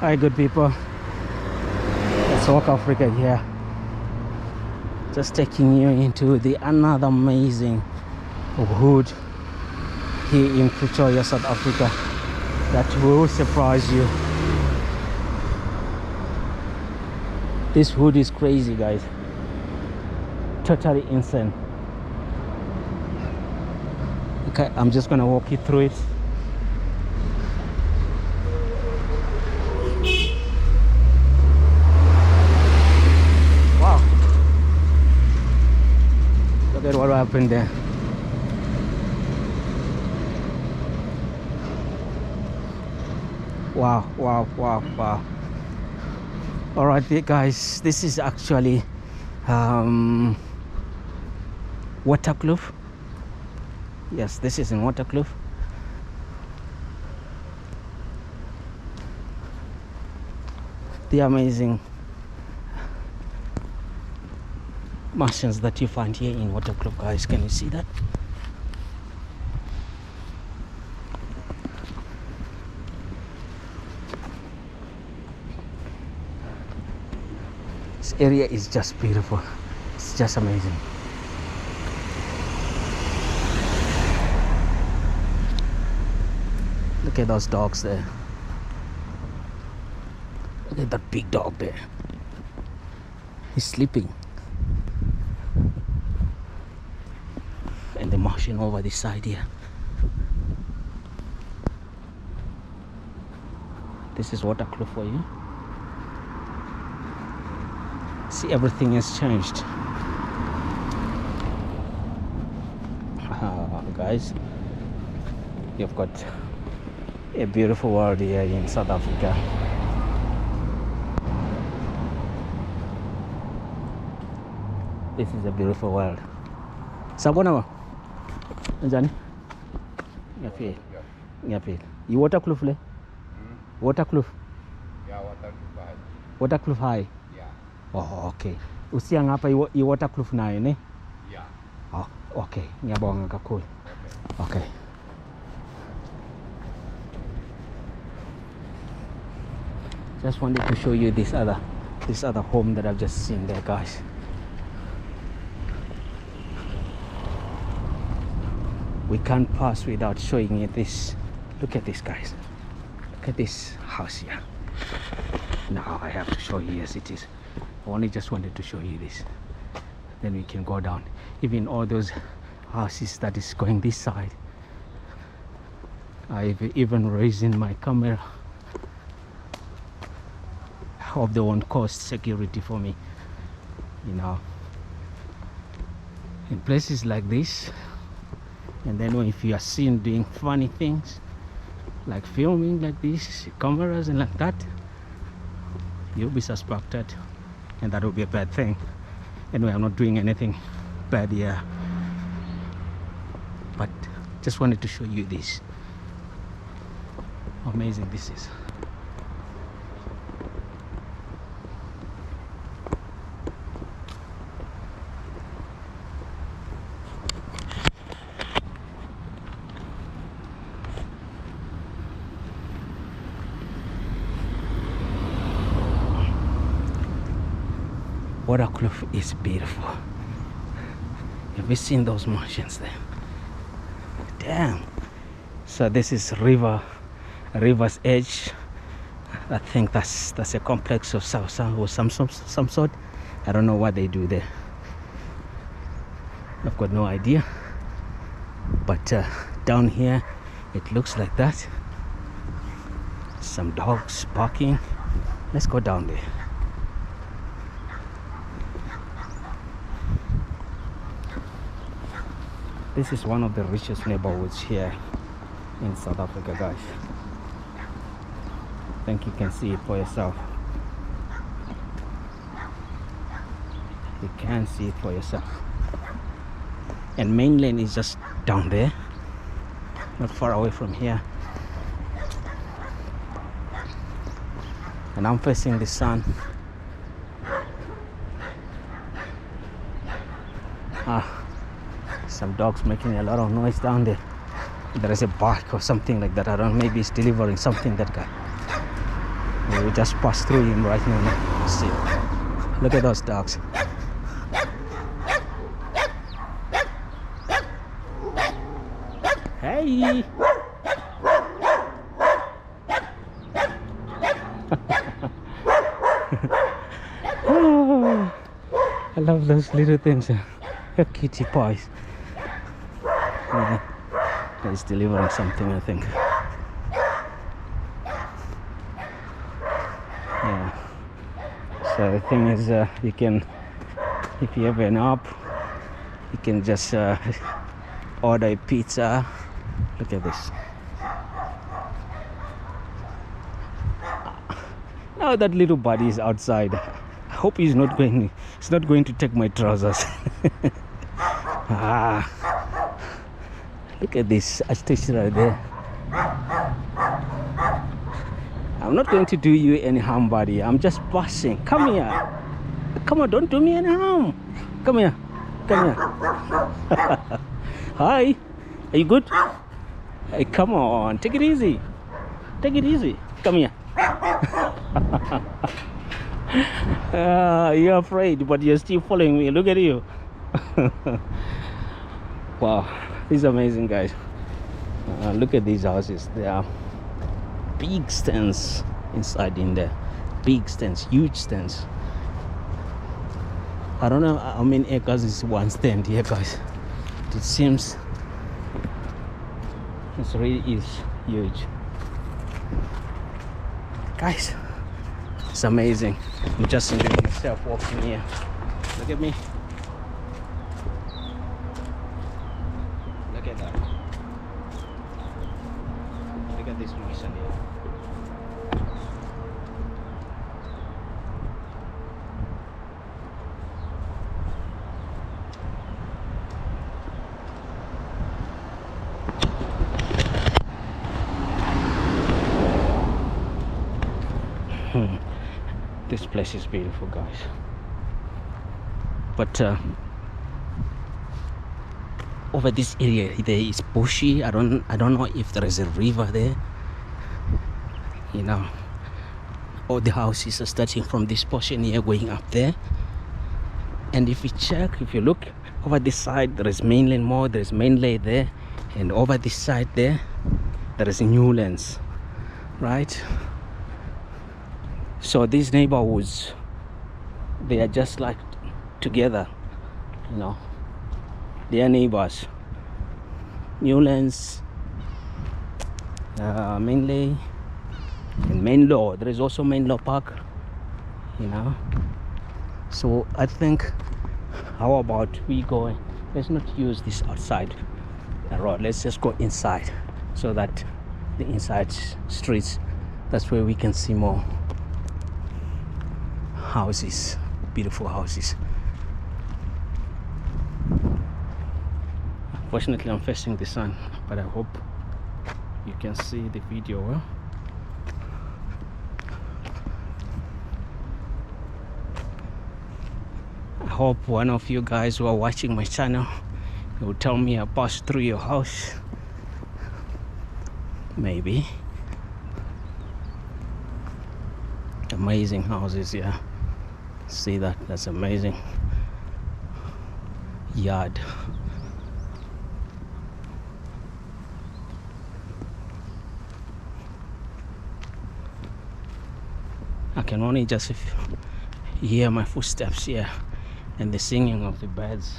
Hi, good people. Let's walk Africa here. Just taking you into the another amazing hood here in Pretoria, South Africa, that will surprise you. This hood is crazy, guys. Totally insane. Okay, I'm just gonna walk you through it. Wow. Look at what happened there. Wow, wow, wow, wow. All right, guys, this is actually Waterkloof. Yes, this is in Waterkloof. The amazing mansions that you find here in Waterkloof, guys. Can you see that? This area is just beautiful. It's just amazing. Look at those dogs there. Look at that big dog there. He's sleeping. And the Martian over this side here. This is Waterkloof for you. See, everything has changed. Guys, you've got a beautiful world here in South Africa. This is a beautiful world. Sabona wa? Njani? Ngaphi? Ngaphi? You Waterkloof le? Waterkloof? Yeah, Waterkloof high. Waterkloof high? Yeah. Oh, okay. Usiya ngapha i Waterkloof nayo ne? Yeah. Oh, okay. Ngiyabonga kakhulu. Okay. Just wanted to show you this other home that I've just seen there, guys. We can't pass without showing you this. Look at this, guys. Look at this house here. Now I have to show you as it is. I only just wanted to show you this. Then we can go down. Even all those houses that is going this side. I've even raising my camera. Hope they won't cost security for me. You know, in places like this. And then if you are seen doing funny things, like filming like this, cameras and like that, you'll be suspected, and that will be a bad thing. Anyway, I'm not doing anything bad here, but just wanted to show you this. How amazing this is. Waterkloof is beautiful. Have you seen those mansions there? Damn. So this is river's edge. I think that's a complex of some sort. I don't know what they do there. I've got no idea. But down here it looks like that. Some dogs barking. Let's go down there. This is one of the richest neighborhoods here in South Africa, guys. I think you can see it for yourself. You can see it for yourself. And mainland is just down there, not far away from here. And I'm facing the sun. Some dogs making a lot of noise down there. There is a bike or something like that. I don't know, maybe it's delivering something, that guy. We just passed through him right now. See, look at those dogs. Hey. Oh, I love those little things. They're kitty pies. Yeah, he's delivering something, I think. Yeah. So the thing is, you can, if you have an app, you can just order a pizza. Look at this. Now that little buddy is outside. I hope he's not going to take my trousers. Look at this station right there. I'm not going to do you any harm, buddy. I'm just passing. Come here. Come on, don't do me any harm. Come here. Come here. Hi. Are you good? Hey, come on. Take it easy. Take it easy. Come here. You're afraid, but you're still following me. Look at you. Wow, this is amazing, guys. Look at these houses. There are big stands inside in there. Big stands, huge stands. I don't know how many acres is one stand here, guys. It seems it really is huge, guys. It's amazing. I'm just enjoying myself walking here. Look at me. Look at that. Look at this motion here. This place is beautiful, guys, but over this area there is bushy. I don't know if there is a river there, you know. All the houses are starting from this portion here going up there, and if you look over this side, there is mainland mall, there is mainland there, and over this side there is Newlands, right? So these neighborhoods, they are just like together, you know. They are neighbors. Newlands, mainly, and Mainlaw. There is also Mainlaw Park, you know. So I think, how about we go? Let's not use this outside road. Let's just go inside, so that the inside streets, that's where we can see more houses, beautiful houses. Fortunately, I'm facing the sun, but I hope you can see the video well. I hope one of you guys who are watching my channel will tell me I passed through your house. Maybe. Amazing houses, yeah. See that? That's amazing. Yard. I can only just hear my footsteps here and the singing of the birds.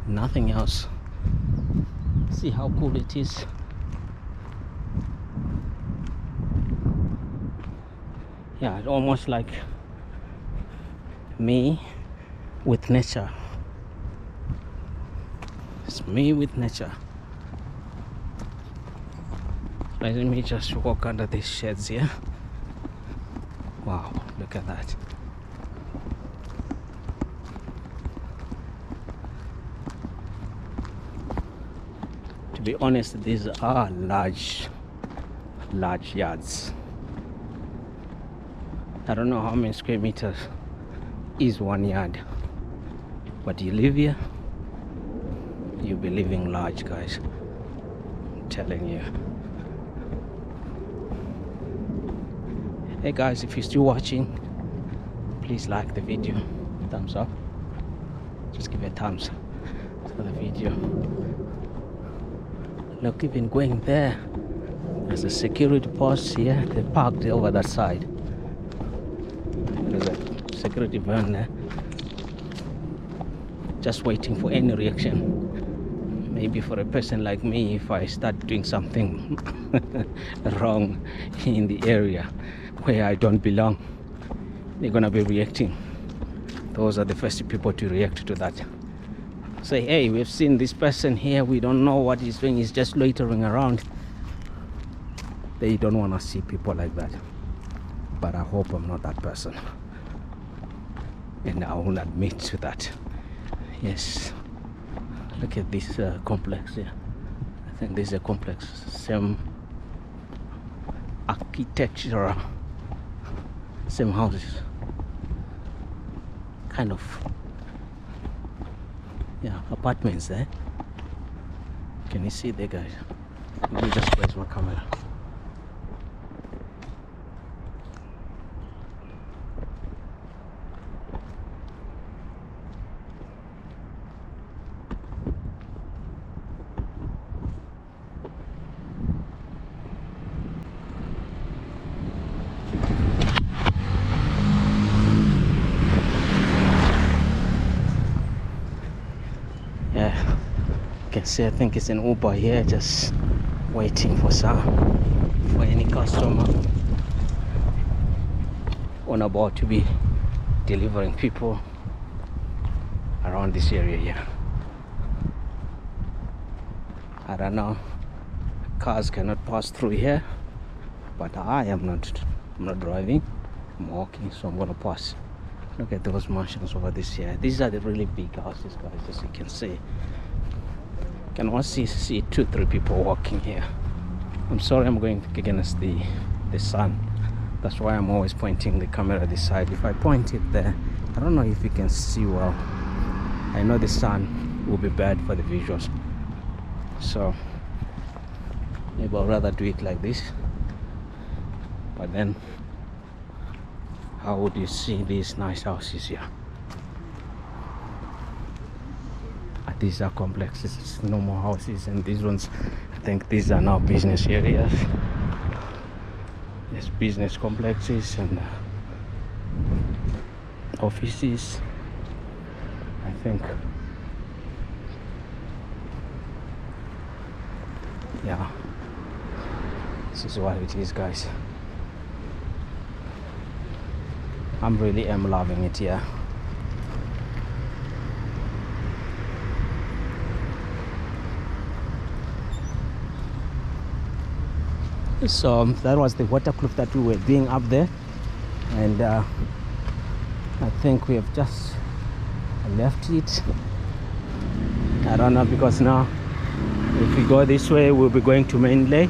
Nothing else. See how cool it is. Yeah, it's almost like me with nature. It's me with nature. Let me just walk under these sheds here. Wow, look at that. To be honest, these are large yards. I don't know how many square meters is 1 yard, but you live here, you'll be living large, guys. I'm telling you. Hey guys, if you're still watching, please like the video. Thumbs up. Just give it a thumbs to the video. Look, even going there, there's a security post here. They parked over that side. There's a security van there, just waiting for any reaction. Maybe for a person like me, if I start doing something wrong in the area where I don't belong, they're gonna be reacting. Those are the first people to react to that. Say, hey, we've seen this person here, we don't know what he's doing, he's just loitering around. They don't want to see people like that. But I hope I'm not that person, and I will admit to that. Yes, look at this complex here. I think this is a complex, same architecture, same houses, kind of, yeah, apartments there. Can you see there, guys? Let me just place my camera. Can see, I think it's an Uber here, just waiting for any customer on about to be delivering people around this area here. I don't know, cars cannot pass through here, but I'm not driving, I'm walking, so I'm gonna pass. Look at those mansions over this here. These are the really big houses, guys, as you can see. Can also see 2-3 people walking here. I'm sorry, I'm going against the sun. That's why I'm always pointing the camera this side. If I point it there, I don't know if you can see well. I know the sun will be bad for the visuals, so maybe I'd rather do it like this. But then, how would you see these nice houses here? These are complexes, normal houses, and these ones, I think these are now business areas. There's business complexes and offices, I think. Yeah, this is what it is, guys. I'm really loving it here. So that was the Waterkloof that we were doing up there, and I think we have just left it. I don't know, because now if we go this way we'll be going to main lane,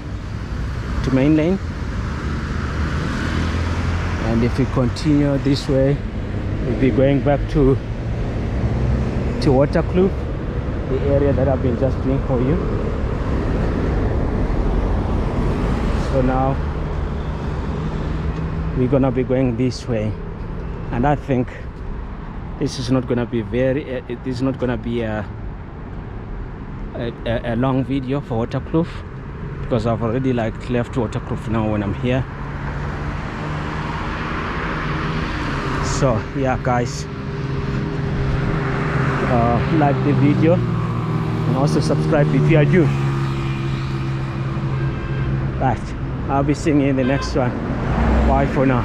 and if we continue this way we'll be going back to Waterkloof, the area that I've been just doing for you. So now we're gonna be going this way, and I think this is not gonna be this is not gonna be a long video for Waterkloof, because I've already left Waterkloof now when I'm here. So yeah, guys, like the video and also subscribe if you are new. Right, I'll be seeing you in the next one. Bye for now.